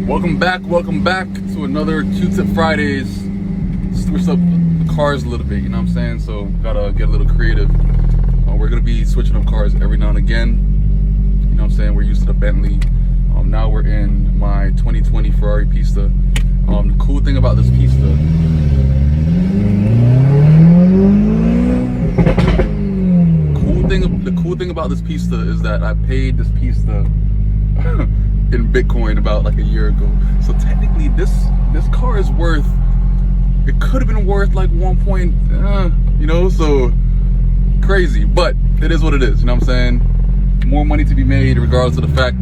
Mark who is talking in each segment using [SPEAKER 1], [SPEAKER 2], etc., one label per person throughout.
[SPEAKER 1] Welcome back to another Q-Tip Fridays. Switch up the cars a little bit, you know what I'm saying? So gotta get a little creative. We're gonna be switching up cars every now and again. You know what I'm saying? We're used to the Bentley. Now we're in my 2020 Ferrari Pista. The cool thing about this Pista, the cool thing about this Pista is that I paid this Pista in Bitcoin about like a year ago. So technically this car is worth, it could have been worth like 1 point, you know, so crazy, but it is what it is, you know what I'm saying? More money to be made regardless of the fact.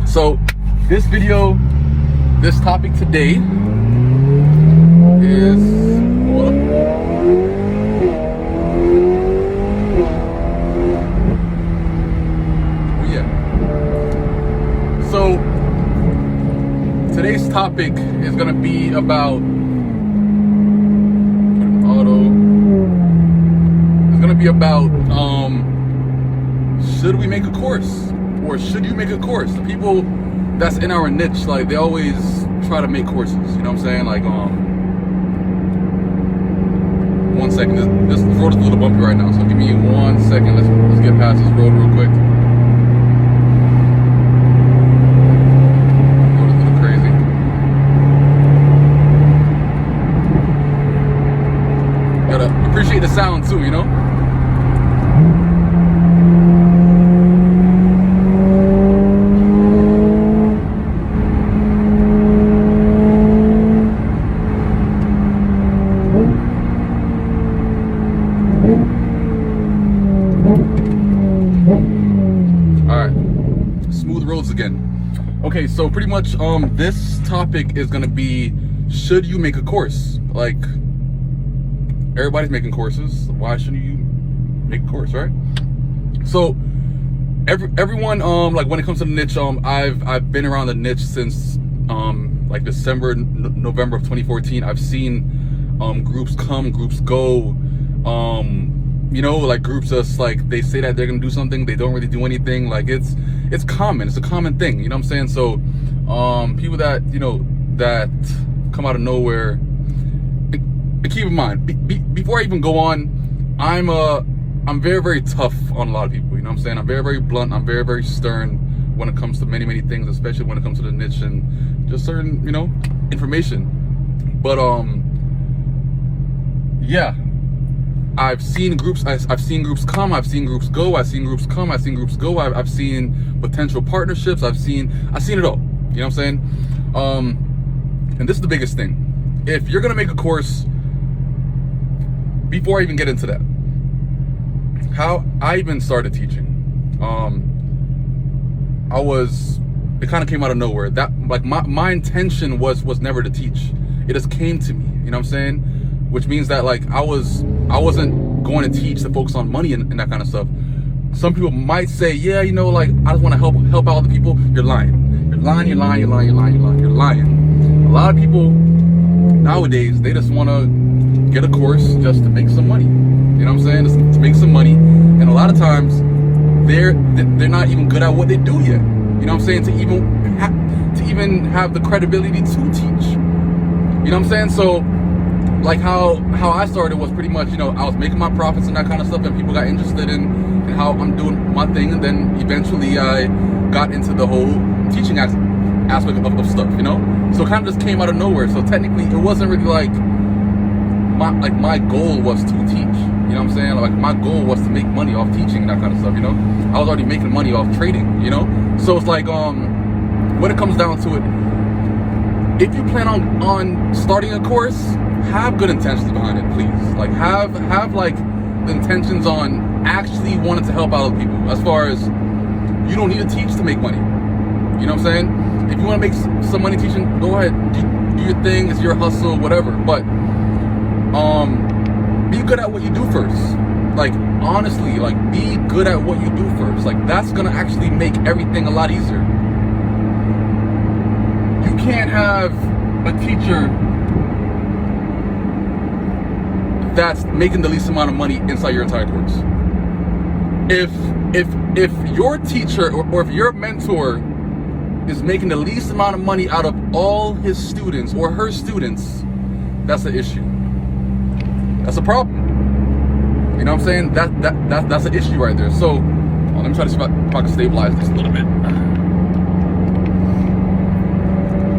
[SPEAKER 1] So this video, this topic today is, so today's topic is gonna be about should we make a course, or should you make a course? The people that's in our niche, like, they always try to make courses, you know what I'm saying? Like, 1 second, this road is a little bumpy right now, so give me 1 second. Let's get past this road real quick. Appreciate the sound too, you know? Alright, smooth roads again. Okay, so pretty much this topic is gonna be, should you make a course? Like, everybody's making courses. Why shouldn't you make a course, right? So everyone, like, when it comes to the niche, I've been around the niche since like December, November of 2014. I've seen groups come, groups go. You know, like, groups just, like, they say that they're gonna do something, they don't really do anything. Like, it's common. It's a common thing. You know what I'm saying? So people that, you know, that come out of nowhere. Keep in mind, before I even go on, I'm very, very tough on a lot of people, you know what I'm saying? I'm very, very blunt, I'm very, very stern when it comes to many, many things, especially when it comes to the niche and just certain, you know, information. But yeah, I've seen groups come, I've seen groups go, I've seen groups come, I've seen groups go, I've seen potential partnerships, I've seen it all, you know what I'm saying? And this is the biggest thing. If you're gonna make a course, before I even get into that, how I even started teaching, it kind of came out of nowhere. That, like, my intention was never to teach. It just came to me, you know what I'm saying? Which means that, like, I wasn't going to teach to focus on money and that kind of stuff. Some people might say, yeah, you know, like, I just want to help out other people. You're lying. You're lying. A lot of people nowadays, they just want to get a course just to make some money, you know what I'm saying? Just to make some money. And a lot of times they're not even good at what they do yet, you know what I'm saying, to even have the credibility to teach, you know what I'm saying? So, like, how I started was pretty much, you know, I was making my profits and that kind of stuff, and people got interested in how I'm doing my thing, and then eventually I got into the whole teaching aspect of stuff, you know? So it kind of just came out of nowhere. So technically it wasn't really like my goal was to teach, you know what I'm saying? Like, my goal was to make money off teaching and that kind of stuff, you know? I was already making money off trading, you know? So it's like, when it comes down to it, if you plan on starting a course, have good intentions behind it, please. Like, have like the intentions on actually wanting to help out other people. As far as, you don't need to teach to make money, you know what I'm saying? If you want to make some money teaching, go ahead, do your thing, it's your hustle, whatever. But be good at what you do first. Like, honestly, like, be good at what you do first. Like, that's gonna actually make everything a lot easier. You can't have a teacher that's making the least amount of money inside your entire course. If your teacher or if your mentor is making the least amount of money out of all his students or her students, that's the issue. That's a problem. You know what I'm saying? That's an issue right there. So let me try to see if I can stabilize this a little bit.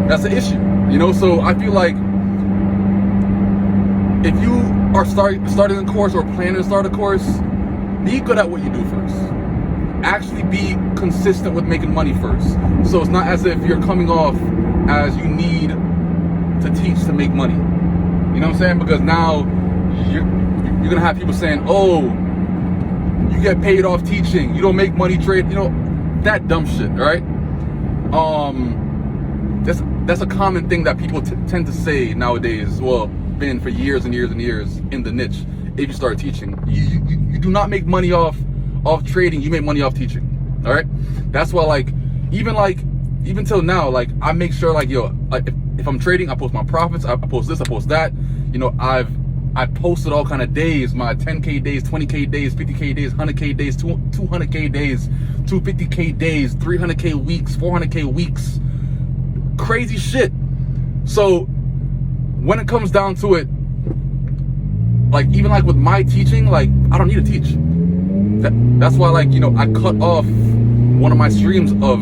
[SPEAKER 1] That's the issue. You know, so I feel like if you are starting a course or planning to start a course, be good at what you do first. Actually be consistent with making money first. So it's not as if you're coming off as you need to teach to make money. You know what I'm saying? Because now you're gonna have people saying, oh, you get paid off teaching, you don't make money trade, you know, that dumb shit, right? That's a common thing that people tend to say nowadays. Well, been for years and years and years in the niche. If you start teaching, you do not make money off trading, you make money off teaching. All right, that's why even till now, like I make sure like, yo, like if I'm trading, I post my profits, I post this, I post that. You know, I posted all kind of days, my 10K days, 20K days, 50K days, 100K days, 200K days, 250K days, 300K weeks, 400K weeks, crazy shit. So when it comes down to it, like even like with my teaching, like I don't need to teach. That's why, like, you know, I cut off one of my streams of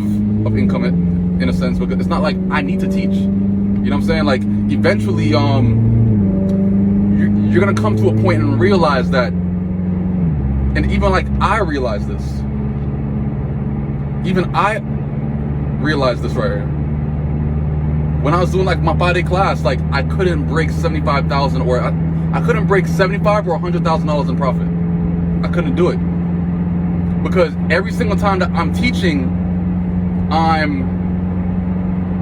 [SPEAKER 1] income in a sense, because it's not like I need to teach. You know what I'm saying? Like eventually you're gonna come to a point and realize that, and even like I realized this. Even I realized this right here. When I was doing like my 5-day class, like I couldn't break 75,000 or I couldn't break 75 or $100,000 in profit. I couldn't do it. Because every single time that I'm teaching, I'm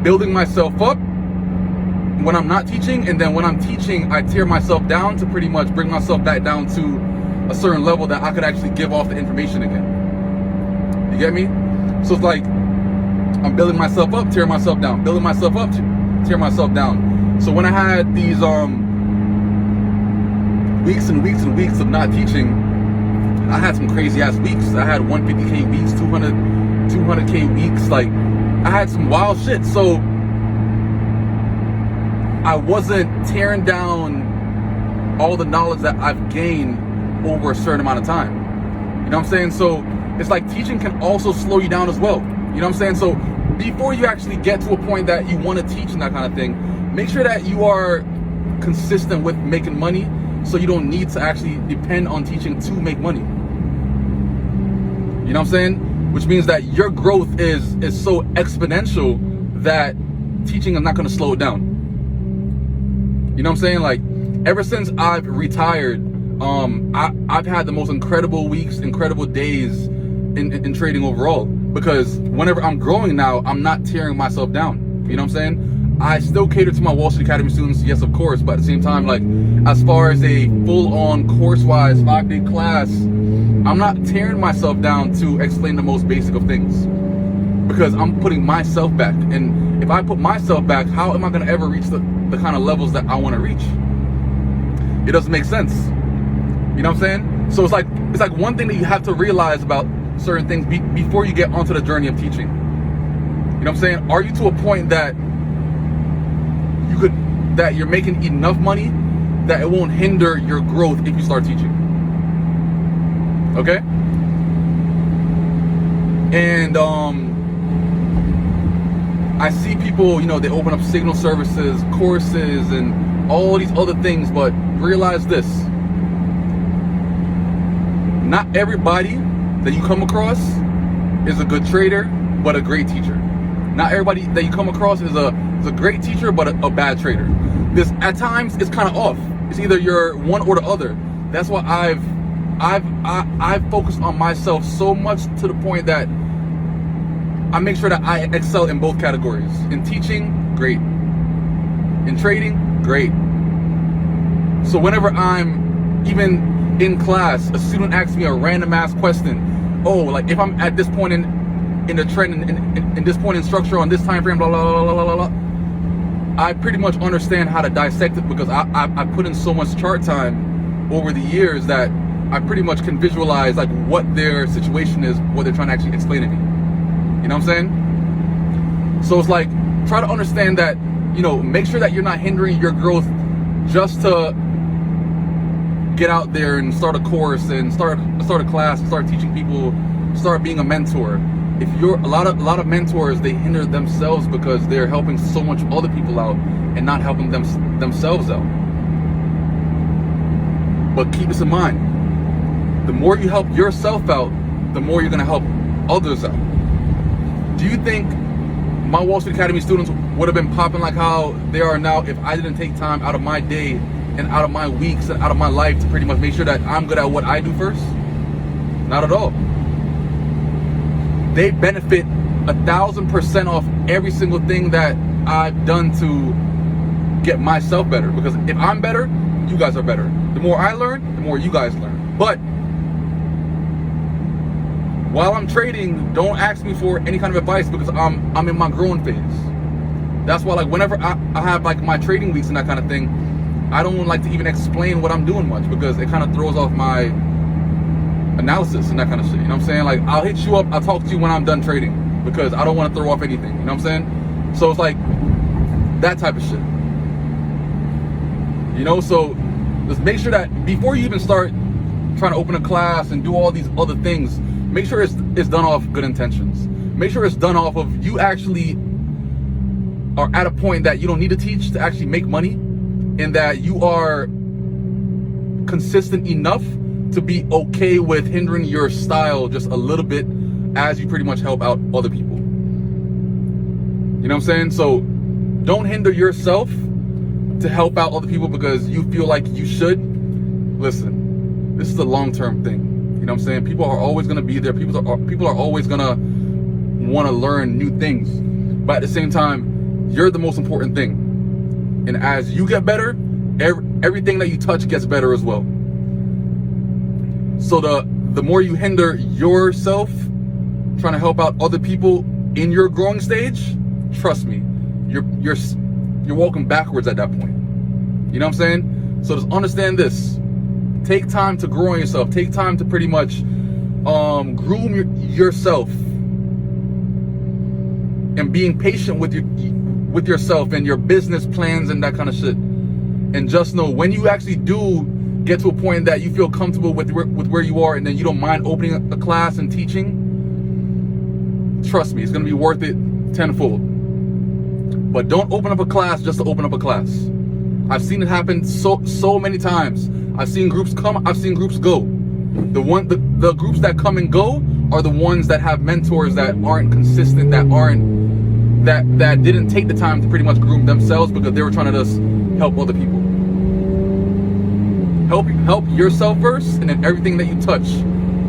[SPEAKER 1] building myself up when I'm not teaching, and then when I'm teaching, I tear myself down to pretty much bring myself back down to a certain level that I could actually give off the information again. You get me? So it's like I'm building myself up, tearing myself down, building myself up, tearing myself down. So when I had these weeks and weeks and weeks of not teaching, I had some crazy ass weeks. I had 150K weeks, 200K weeks. Like I had some wild shit. So I wasn't tearing down all the knowledge that I've gained over a certain amount of time. You know what I'm saying? So it's like teaching can also slow you down as well. You know what I'm saying? So before you actually get to a point that you want to teach and that kind of thing, make sure that you are consistent with making money, so you don't need to actually depend on teaching to make money. You know what I'm saying? Which means that your growth is so exponential that teaching is not going to slow it down. You know what I'm saying? Like ever since I've retired, I've had the most incredible weeks, incredible days in trading overall, because whenever I'm growing now, I'm not tearing myself down. You know what I'm saying? I still cater to my Wall Street Academy students, yes, of course, but at the same time, like as far as a full-on course-wise 5-day class, I'm not tearing myself down to explain the most basic of things, because I'm putting myself back. And if I put myself back, how am I going to ever reach the kind of levels that I want to reach? It doesn't make sense. You know what I'm saying? So it's like one thing that you have to realize about certain things before you get onto the journey of teaching. You know what I'm saying? Are you to a point that you're making enough money that it won't hinder your growth if you start teaching? Okay? And I see people, you know, they open up signal services, courses, and all these other things, but realize this: not everybody that you come across is a good trader, but a great teacher. Not everybody that you come across is a great teacher, but a bad trader. This at times it's kind of off. It's either you're one or the other. That's why I've focused on myself so much to the point that I make sure that I excel in both categories. In teaching, great. In trading, great. So whenever I'm even in class, a student asks me a random ass question. Oh, like if I'm at this point in the trend, in this point in structure on this time frame, blah, blah, blah, blah, blah, blah, I pretty much understand how to dissect it, because I put in so much chart time over the years that I pretty much can visualize like what their situation is, what they're trying to actually explain to me. You know what I'm saying? So it's like, try to understand that, you know, make sure that you're not hindering your growth just to get out there and start a course and start a class and start teaching people, start being a mentor. If you're a lot of mentors, they hinder themselves because they're helping so much other people out and not helping themselves out. But keep this in mind, the more you help yourself out, the more you're going to help others out. Do you think my Wall Street Academy students would have been popping like how they are now if I didn't take time out of my day and out of my weeks and out of my life to pretty much make sure that I'm good at what I do first? Not at all. They benefit 1,000% off every single thing that I've done to get myself better. Because if I'm better, you guys are better. The more I learn, the more you guys learn. But while I'm trading, don't ask me for any kind of advice because I'm in my growing phase. That's why, like, whenever I have like my trading weeks and that kind of thing, I don't like to even explain what I'm doing much because it kind of throws off my analysis and that kind of shit. You know what I'm saying? Like, I'll hit you up, I'll talk to you when I'm done trading because I don't want to throw off anything. You know what I'm saying? So it's like that type of shit. You know, so just make sure that before you even start trying to open a class and do all these other things, make sure it's done off good intentions. Make sure it's done off of you actually are at a point that you don't need to teach to actually make money, and that you are consistent enough to be okay with hindering your style just a little bit as you pretty much help out other people. You know what I'm saying? So don't hinder yourself to help out other people because you feel like you should. Listen, this is a long-term thing. You know what I'm saying? People are always going to be there. People are always going to want to learn new things. But at the same time, you're the most important thing. And as you get better, everything that you touch gets better as well. So the more you hinder yourself trying to help out other people in your growing stage, trust me, you're walking backwards at that point. You know what I'm saying? So just understand this. Take time to grow on yourself. Take time to pretty much groom yourself, and being patient with yourself and your business plans and that kind of shit. And just know when you actually do get to a point that you feel comfortable with where you are, and then you don't mind opening a class and teaching, trust me, it's going to be worth it tenfold. But don't open up a class just to open up a class. I've seen it happen so many times. I've seen groups come, I've seen groups go. The groups that come and go are the ones that have mentors that aren't consistent, that didn't take the time to pretty much groom themselves because they were trying to just help other people. Help yourself first, and then everything that you touch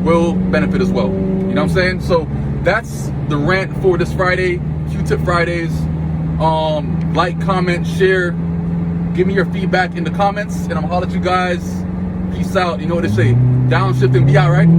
[SPEAKER 1] will benefit as well. You know what I'm saying? So that's the rant for this Friday, Q-Tip Fridays. Like, comment, share, give me your feedback in the comments, and I'm gonna holler at you guys. Peace out. You know what they say, downshift and be out, right?